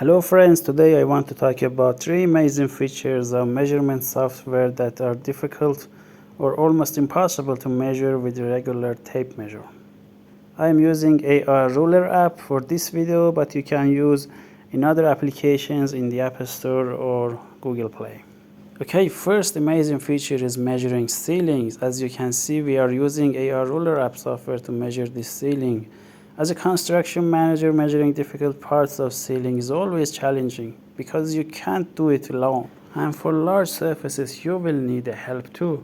Hello friends, today I want to talk about 3 amazing features of measurement software that are difficult or almost impossible to measure with a regular tape measure. I am using AR Ruler app for this video, but you can use in other applications in the App Store or Google Play. Okay, first amazing feature is measuring ceilings. As you can see, we are using AR Ruler app software to measure this ceiling. As a construction manager, measuring difficult parts of ceiling is always challenging because you can't do it alone. And for large surfaces, you will need help too.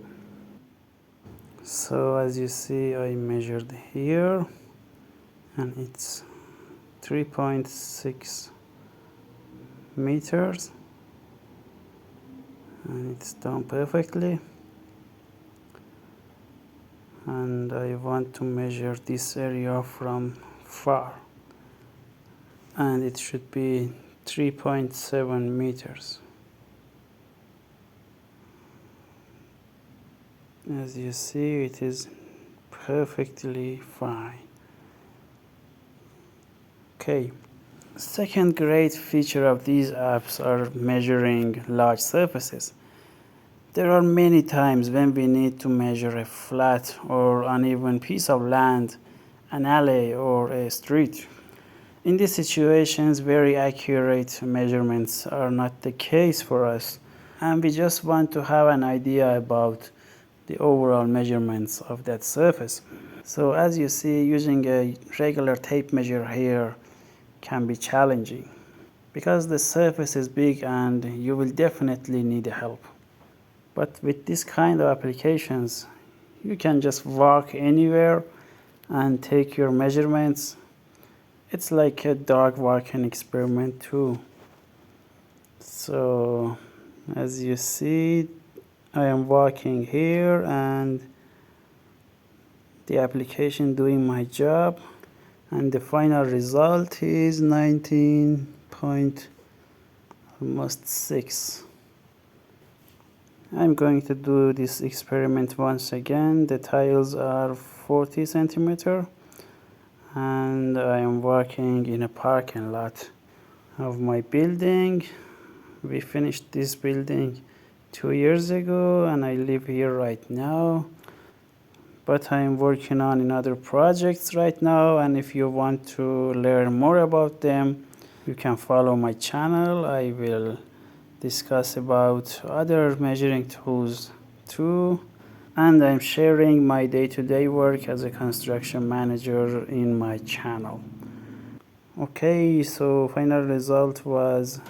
So as you see, I measured here and it's 3.6 meters. And it's done perfectly, and I want to measure this area from far, and it should be 3.7 meters. As you see, it is perfectly fine. Okay. Second great feature of these apps are measuring large surfaces. There are many times when we need to measure a flat or uneven piece of land, an alley or a street. In these situations, very accurate measurements are not the case for us, and we just want to have an idea about the overall measurements of that surface. So as you see, using a regular tape measure here can be challenging because the surface is big and you will definitely need help. But with this kind of applications, you can just walk anywhere and take your measurements. It's like a dog walking experiment too. So as you see, I am walking here and the application doing my job. And the final result is 19.6. I'm going to do this experiment once again. The tiles are 40 centimeter, and I am working in a parking lot of my building. We finished this building 2 years ago, and I live here right now. But I am working on another projects right now, and if you want to learn more about them, you can follow my channel. I will discuss about other measuring tools too, and I'm sharing my day-to-day work as a construction manager in my channel. Okay, so final result was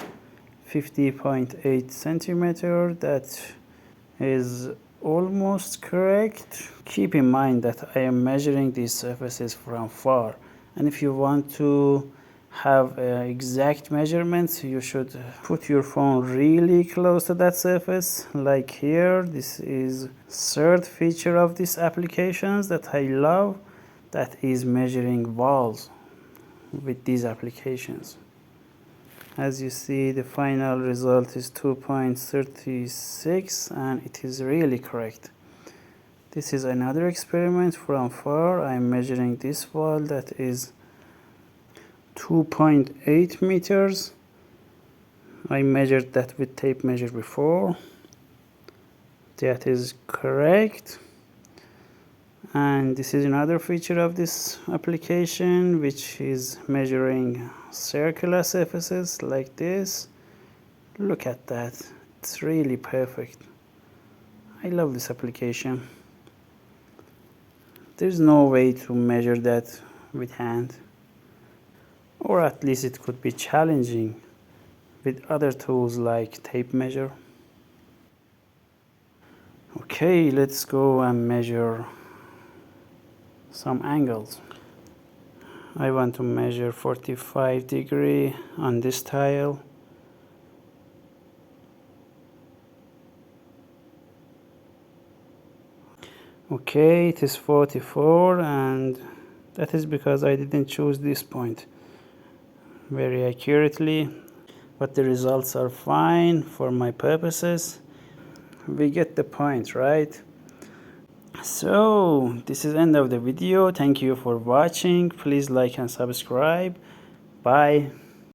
50.8 centimeter. That is almost correct. Keep in mind that I am measuring these surfaces from far, and if you want to have exact measurements, you should put your phone really close to that surface, like here. This is third feature of these applications that I love, that is measuring walls with these applications. As you see, the final result is 2.36, and it is really correct. This is another experiment from far. I'm measuring this wall that is 2.8 meters. I measured that with tape measure before. That is correct. And this is another feature of this application, which is measuring circular surfaces like this. Look at that. It's really perfect. I love this application. There's no way to measure that with hand, or at least it could be challenging with other tools like tape measure. Okay, let's go and measure some angles. I want to measure 45 degrees on this tile. Okay, it is 44, and that is because I didn't choose this point very accurately, but the results are fine for my purposes. We get the point, right? So this is the end of the video. Thank you for watching. Please like and subscribe. Bye.